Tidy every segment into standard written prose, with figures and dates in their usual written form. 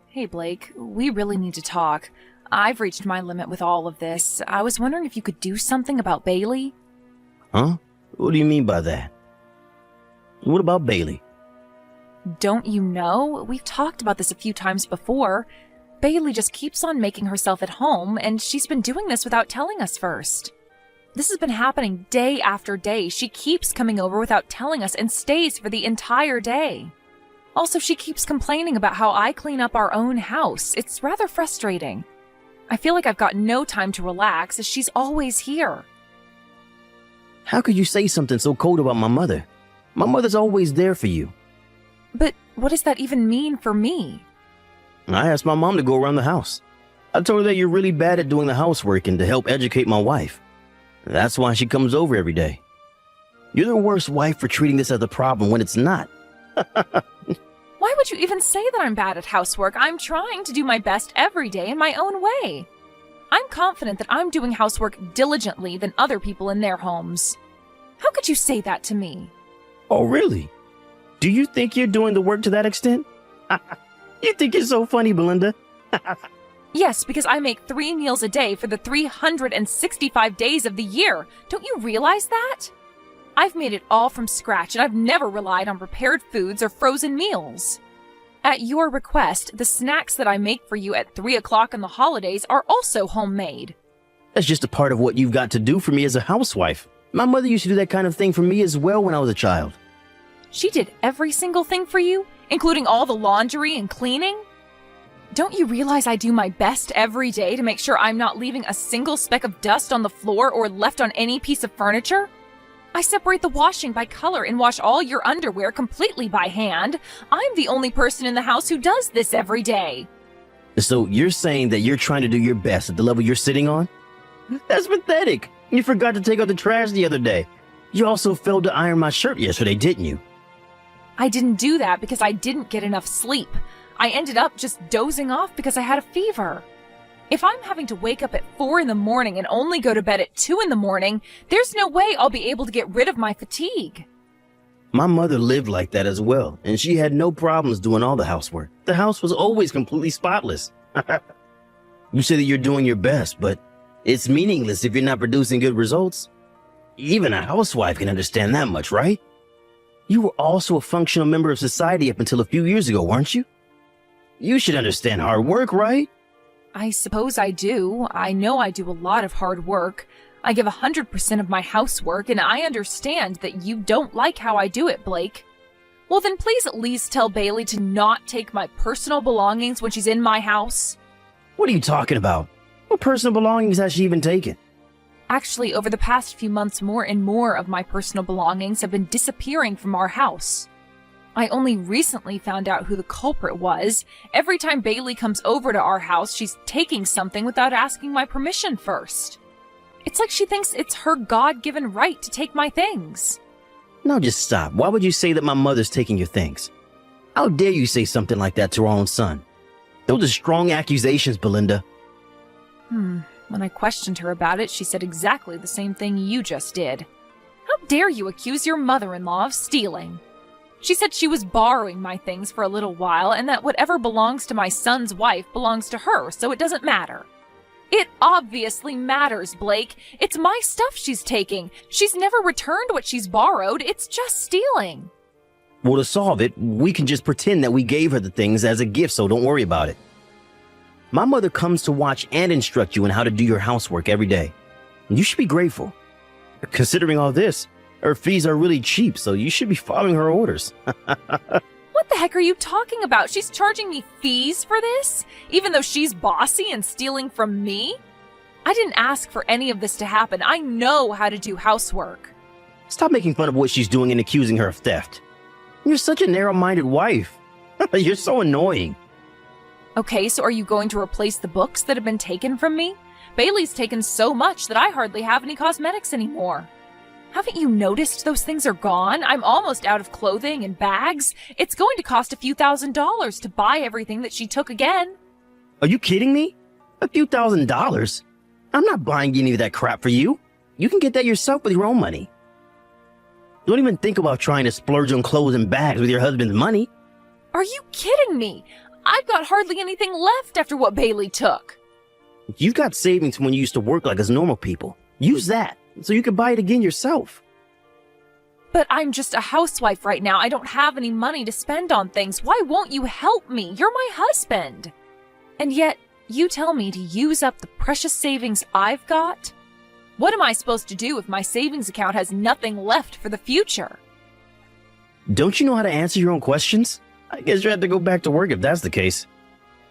Hey Blake, we really need to talk. I've reached my limit with all of this. I was wondering if you could do something about Bailey? Huh? What do you mean by that? What about Bailey? Don't you know? We've talked about this a few times before. Bailey just keeps on making herself at home, and she's been doing this without telling us first. This has been happening day after day. She keeps coming over without telling us and stays for the entire day. Also, she keeps complaining about how I clean up our own house. It's rather frustrating. I feel like I've got no time to relax as she's always here. How could you say something so cold about my mother? My mother's always there for you. But what does that even mean for me? I asked my mom to go around the house. I told her that you're really bad at doing the housework and to help educate my wife. That's why she comes over every day. You're the worst wife for treating this as a problem when it's not. Why would you even say that I'm bad at housework? I'm trying to do my best every day in my own way. I'm confident that I'm doing housework diligently than other people in their homes. How could you say that to me? Oh, really? Do you think you're doing the work to that extent? You think you're so funny, Belinda? Yes, because I make 3 meals a day for the 365 days of the year. Don't you realize that? I've made it all from scratch, and I've never relied on prepared foods or frozen meals. At your request, the snacks that I make for you at 3 o'clock on the holidays are also homemade. That's just a part of what you've got to do for me as a housewife. My mother used to do that kind of thing for me as well when I was a child. She did every single thing for you, including all the laundry and cleaning? Don't you realize I do my best every day to make sure I'm not leaving a single speck of dust on the floor or left on any piece of furniture? I separate the washing by color and wash all your underwear completely by hand. I'm the only person in the house who does this every day. So you're saying that you're trying to do your best at the level you're sitting on? That's pathetic. You forgot to take out the trash the other day. You also failed to iron my shirt yesterday, didn't you? I didn't do that because I didn't get enough sleep. I ended up just dozing off because I had a fever. If I'm having to wake up at 4 in the morning and only go to bed at 2 in the morning, there's no way I'll be able to get rid of my fatigue. My mother lived like that as well, and she had no problems doing all the housework. The house was always completely spotless. You say that you're doing your best, but it's meaningless if you're not producing good results. Even a housewife can understand that much, right? You were also a functional member of society up until a few years ago, weren't you? You should understand hard work, right? I suppose I do. I know I do a lot of hard work. I give 100% of my housework, and I understand that you don't like how I do it, Blake. Well, then please at least tell Bailey to not take my personal belongings when she's in my house. What are you talking about? What personal belongings has she even taken? Actually, over the past few months, more and more of my personal belongings have been disappearing from our house. I only recently found out who the culprit was. Every time Bailey comes over to our house, she's taking something without asking my permission first. It's like she thinks it's her God-given right to take my things. Now just stop. Why would you say that my mother's taking your things? How dare you say something like that to our own son? Those are strong accusations, Belinda. When I questioned her about it, she said exactly the same thing you just did. How dare you accuse your mother-in-law of stealing? She said she was borrowing my things for a little while and that whatever belongs to my son's wife belongs to her, so it doesn't matter. It obviously matters, Blake. It's my stuff she's taking. She's never returned what she's borrowed. It's just stealing. Well, to solve it, we can just pretend that we gave her the things as a gift, so don't worry about it. My mother comes to watch and instruct you on how to do your housework every day. You should be grateful. Considering all this, her fees are really cheap, so you should be following her orders. What the heck are you talking about? She's charging me fees for this? Even though she's bossy and stealing from me? I didn't ask for any of this to happen. I know how to do housework. Stop making fun of what she's doing and accusing her of theft. You're such a narrow-minded wife. You're so annoying. Okay, so are you going to replace the books that have been taken from me? Bailey's taken so much that I hardly have any cosmetics anymore. Haven't you noticed those things are gone? I'm almost out of clothing and bags. It's going to cost a few $1,000s to buy everything that she took again. Are you kidding me? A few $1,000s? I'm not buying any of that crap for you. You can get that yourself with your own money. Don't even think about trying to splurge on clothes and bags with your husband's money. Are you kidding me? I've got hardly anything left after what Bailey took. You've got savings from when you used to work like us normal people. Use that so you can buy it again yourself. But I'm just a housewife right now. I don't have any money to spend on things. Why won't you help me? You're my husband. And yet, you tell me to use up the precious savings I've got? What am I supposed to do if my savings account has nothing left for the future? Don't you know how to answer your own questions? I guess you have to go back to work if that's the case.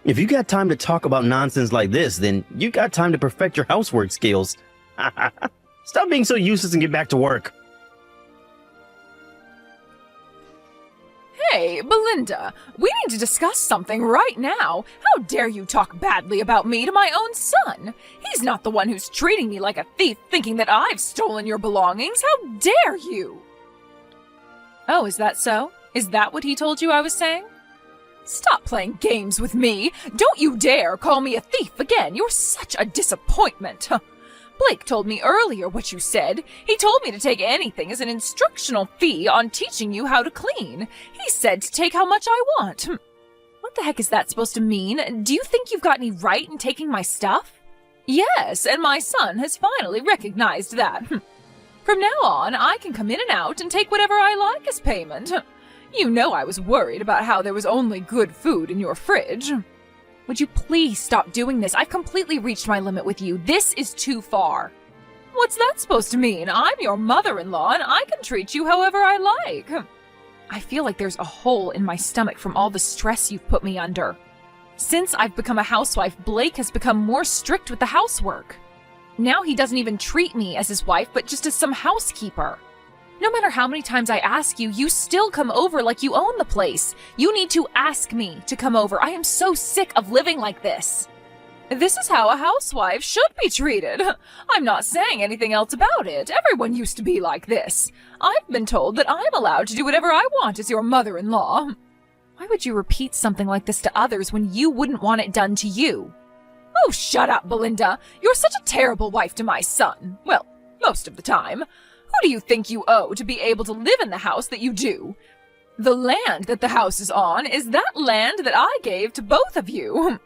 If you got time to talk about nonsense like this, then you got time to perfect your housework skills. Stop being so useless and get back to work. Hey, Belinda, we need to discuss something right now. How dare you talk badly about me to my own son? He's not the one who's treating me like a thief, thinking that I've stolen your belongings. How dare you? Oh, is that so? Is that what he told you I was saying? Stop playing games with me. Don't you dare call me a thief again. You're such a disappointment. Blake told me earlier what you said. He told me to take anything as an instructional fee on teaching you how to clean. He said to take how much I want. What the heck is that supposed to mean? Do you think you've got any right in taking my stuff? Yes, and my son has finally recognized that. From now on, I can come in and out and take whatever I like as payment. You know I was worried about how there was only good food in your fridge. Would you please stop doing this? I've completely reached my limit with you. This is too far. What's that supposed to mean? I'm your mother-in-law and I can treat you however I like. I feel like there's a hole in my stomach from all the stress you've put me under. Since I've become a housewife, Blake has become more strict with the housework. Now he doesn't even treat me as his wife, but just as some housekeeper. No matter how many times I ask you, you still come over like you own the place. You need to ask me to come over. I am so sick of living like this. This is how a housewife should be treated. I'm not saying anything else about it. Everyone used to be like this. I've been told that I'm allowed to do whatever I want as your mother-in-law. Why would you repeat something like this to others when you wouldn't want it done to you? Oh, shut up, Belinda. You're such a terrible wife to my son. Well, most of the time. Who do you think you owe to be able to live in the house that you do? The land that the house is on is that land that I gave to both of you.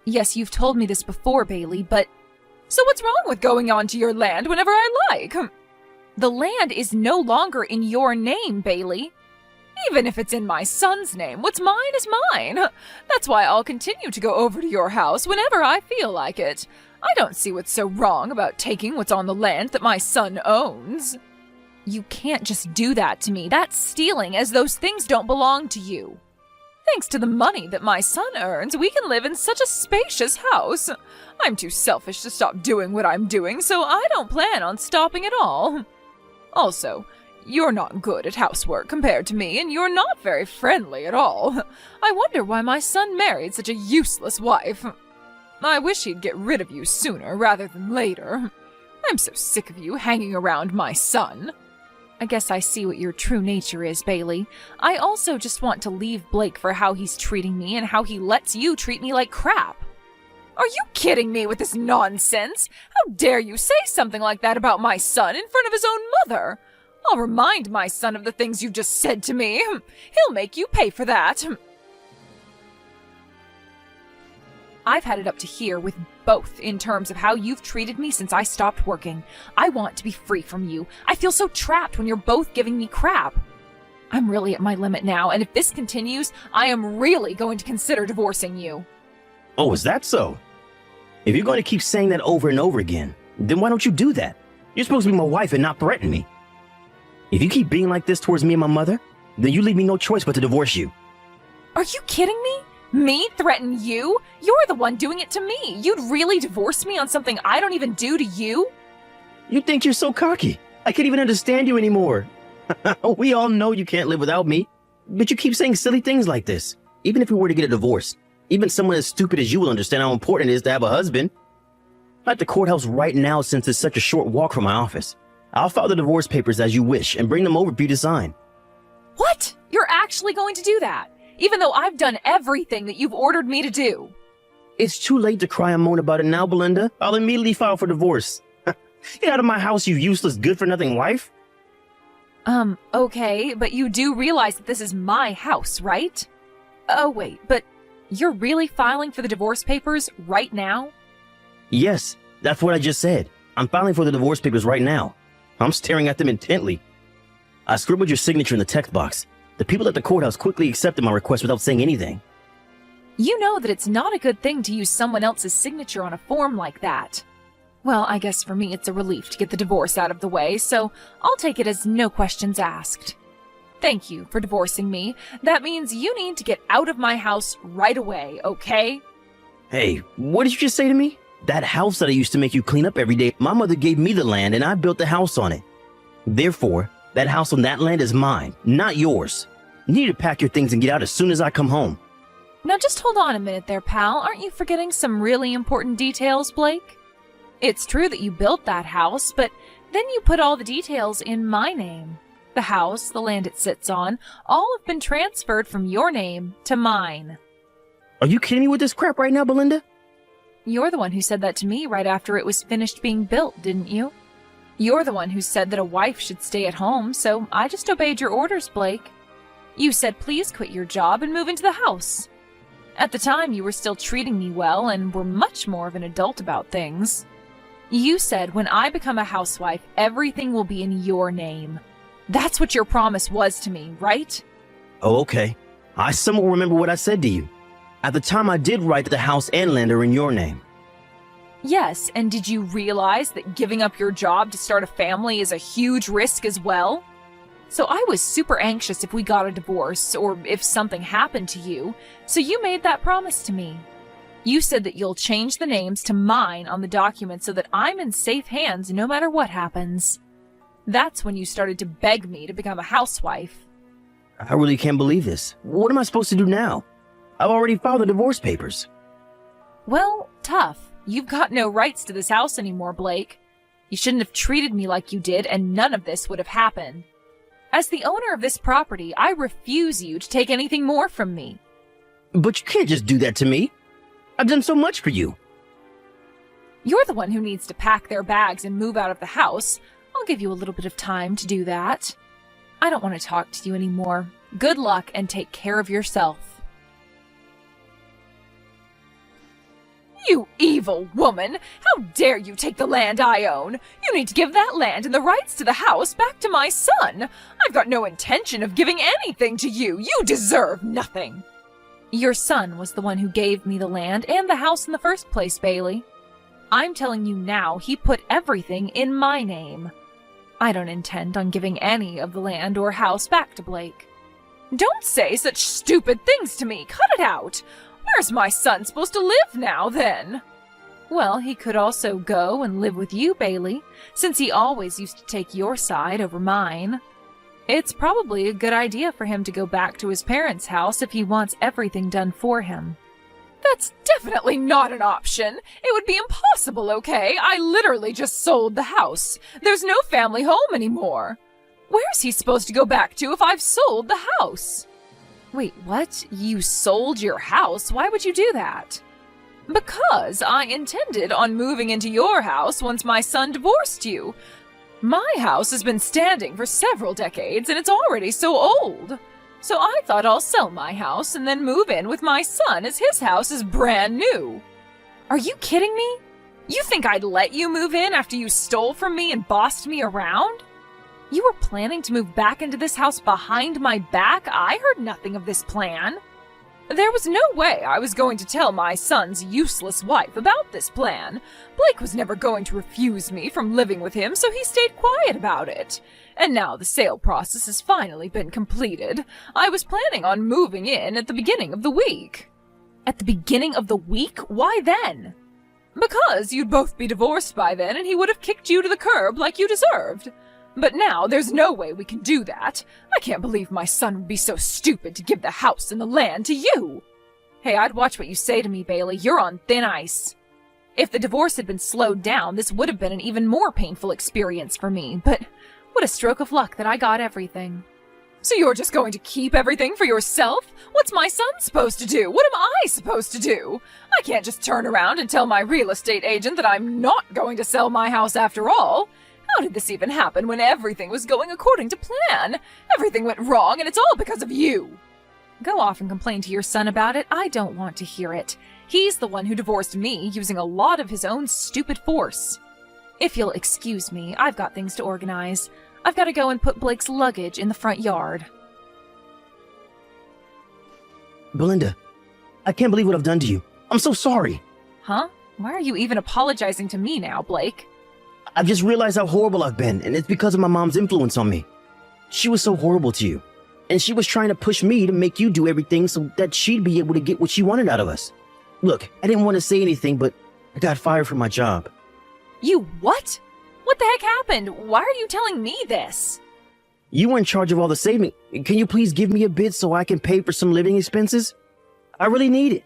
Yes, you've told me this before, Bailey, but... So what's wrong with going on to your land whenever I like? The land is no longer in your name, Bailey. Even if it's in my son's name, what's mine is mine. That's why I'll continue to go over to your house whenever I feel like it. I don't see what's so wrong about taking what's on the land that my son owns. You can't just do that to me. That's stealing, as those things don't belong to you. Thanks to the money that my son earns, we can live in such a spacious house. I'm too selfish to stop doing what I'm doing, so I don't plan on stopping at all. Also, you're not good at housework compared to me, and you're not very friendly at all. I wonder why my son married such a useless wife. I wish he'd get rid of you sooner rather than later. I'm so sick of you hanging around my son. I guess I see what your true nature is, Bailey. I also just want to leave Blake for how he's treating me and how he lets you treat me like crap. Are you kidding me with this nonsense? How dare you say something like that about my son in front of his own mother? I'll remind my son of the things you just said to me. He'll make you pay for that. I've had it up to here with both in terms of how you've treated me since I stopped working. I want to be free from you. I feel so trapped when you're both giving me crap. I'm really at my limit now, and if this continues, I am really going to consider divorcing you. Oh, is that so? If you're going to keep saying that over and over again, then why don't you do that? You're supposed to be my wife and not threaten me. If you keep being like this towards me and my mother, then you leave me no choice but to divorce you. Are you kidding me? Me threaten you? You're the one doing it to me. You'd really divorce me on something I don't even do to you? You think you're so cocky. I can't even understand you anymore. We all know you can't live without me. But you keep saying silly things like this. Even if we were to get a divorce, even someone as stupid as you will understand how important it is to have a husband. I'm at the courthouse right now since it's such a short walk from my office. I'll file the divorce papers as you wish and bring them over for you to sign. What? You're actually going to do that? Even though I've done everything that you've ordered me to do. It's too late to cry and moan about it now, Belinda. I'll immediately file for divorce. Get out of my house, you useless, good-for-nothing wife. Okay, but you do realize that this is my house, right? Oh, wait, but You're really filing for the divorce papers right now? Yes, that's what I just said. I'm filing for the divorce papers right now. I'm staring at them intently. I scribbled your signature in the text box. The people at the courthouse quickly accepted my request without saying anything. You know that it's not a good thing to use someone else's signature on a form like that. Well, I guess for me it's a relief to get the divorce out of the way, so I'll take it as no questions asked. Thank you for divorcing me. That means you need to get out of my house right away, okay? Hey, what did you just say to me? That house that I used to make you clean up every day, my mother gave me the land and I built the house on it. Therefore, that house on that land is mine, not yours. You need to pack your things and get out as soon as I come home. Now just hold on a minute there, pal. Aren't you forgetting some really important details, Blake? It's true that you built that house, but then you put all the details in my name. The house, the land it sits on, all have been transferred from your name to mine. Are you kidding me with this crap right now, Belinda? You're the one who said that to me right after it was finished being built, didn't you? You're the one who said that a wife should stay at home, so I just obeyed your orders, Blake. You said please quit your job and move into the house. At the time, you were still treating me well and were much more of an adult about things. You said when I become a housewife, everything will be in your name. That's what your promise was to me, right? Oh, okay. I somewhat remember what I said to you. At the time, I did write that the house and land are in your name. Yes, and did you realize that giving up your job to start a family is a huge risk as well? So I was super anxious if we got a divorce or if something happened to you, so you made that promise to me. You said that you'll change the names to mine on the document so that I'm in safe hands no matter what happens. That's when you started to beg me to become a housewife. I really can't believe this. What am I supposed to do now? I've already filed the divorce papers. Well, tough. You've got no rights to this house anymore, Blake. You shouldn't have treated me like you did, and none of this would have happened. As the owner of this property, I refuse you to take anything more from me. But you can't just do that to me. I've done so much for you. You're the one who needs to pack their bags and move out of the house. I'll give you a little bit of time to do that. I don't want to talk to you anymore. Good luck and take care of yourself. You evil woman! How dare you take the land I own? You need to give that land and the rights to the house back to my son. I've got no intention of giving anything to you. You deserve nothing. Your son was the one who gave me the land and the house in the first place, Bailey. I'm telling you now, he put everything in my name. I don't intend on giving any of the land or house back to Blake. Don't say such stupid things to me. Cut it out. Where's my son supposed to live now, then? Well, he could also go and live with you, Bailey, since he always used to take your side over mine. It's probably a good idea for him to go back to his parents' house if he wants everything done for him. That's definitely not an option. It would be impossible, okay? I literally just sold the house. There's no family home anymore. Where's he supposed to go back to if I've sold the house? Wait, what? You sold your house? Why would you do that? Because I intended on moving into your house once my son divorced you. My house has been standing for several decades and it's already so old. So I thought I'll sell my house and then move in with my son as his house is brand new. Are you kidding me? You think I'd let you move in after you stole from me and bossed me around? You were planning to move back into this house behind my back? I heard nothing of this plan. There was no way I was going to tell my son's useless wife about this plan. Blake was never going to refuse me from living with him, so he stayed quiet about it. And now the sale process has finally been completed. I was planning on moving in at the beginning of the week. At the beginning of the week? Why then? Because you'd both be divorced by then and he would have kicked you to the curb like you deserved. But now there's no way we can do that. I can't believe my son would be so stupid to give the house and the land to you. Hey, I'd watch what you say to me, Bailey. You're on thin ice. If the divorce had been slowed down, this would have been an even more painful experience for me, but what a stroke of luck that I got everything. So you're just going to keep everything for yourself? What's my son supposed to do? What am I supposed to do? I can't just turn around and tell my real estate agent that I'm not going to sell my house after all. How did this even happen when everything was going according to plan? Everything went wrong and it's all because of you. Go off and complain to your son about it. I don't want to hear it. He's the one who divorced me using a lot of his own stupid force. If you'll excuse me, I've got things to organize. I've got to go and put Blake's luggage in the front yard. Belinda, I can't believe what I've done to you. I'm so sorry. Huh? Why are you even apologizing to me now, Blake? I've just realized how horrible I've been, and it's because of my mom's influence on me. She was so horrible to you, and she was trying to push me to make you do everything so that she'd be able to get what she wanted out of us. Look, I didn't want to say anything, but I got fired from my job. You what? What the heck happened? Why are you telling me this? You were in charge of all the saving. Can you please give me a bit so I can pay for some living expenses? I really need it.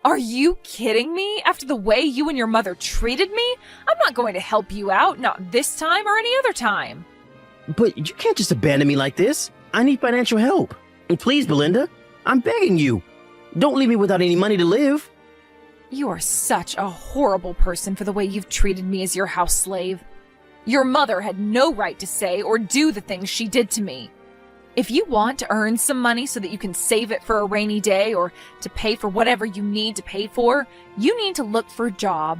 Are you kidding me? After the way you and your mother treated me? I'm not going to help you out, not this time or any other time. But you can't just abandon me like this. I need financial help. And please, Belinda, I'm begging you. Don't leave me without any money to live. You are such a horrible person for the way you've treated me as your house slave. Your mother had no right to say or do the things she did to me. If you want to earn some money so that you can save it for a rainy day or to pay for whatever you need to pay for, you need to look for a job.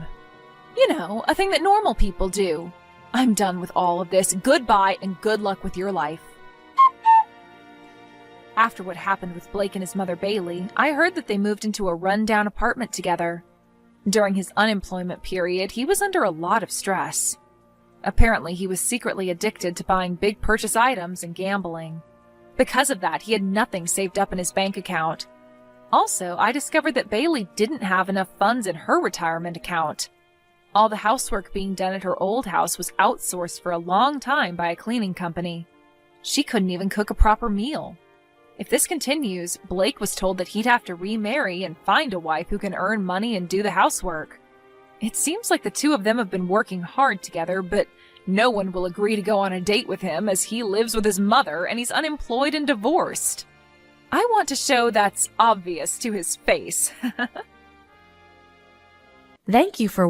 You know, a thing that normal people do. I'm done with all of this. Goodbye and good luck with your life. After what happened with Blake and his mother Bailey, I heard that they moved into a rundown apartment together. During his unemployment period, he was under a lot of stress. Apparently, he was secretly addicted to buying big purchase items and gambling. Because of that, he had nothing saved up in his bank account. Also, I discovered that Bailey didn't have enough funds in her retirement account. All the housework being done at her old house was outsourced for a long time by a cleaning company. She couldn't even cook a proper meal. If this continues, Blake was told that he'd have to remarry and find a wife who can earn money and do the housework. It seems like the two of them have been working hard together, but no one will agree to go on a date with him as he lives with his mother and he's unemployed and divorced. I want to show that's obvious to his face. Thank you for watching.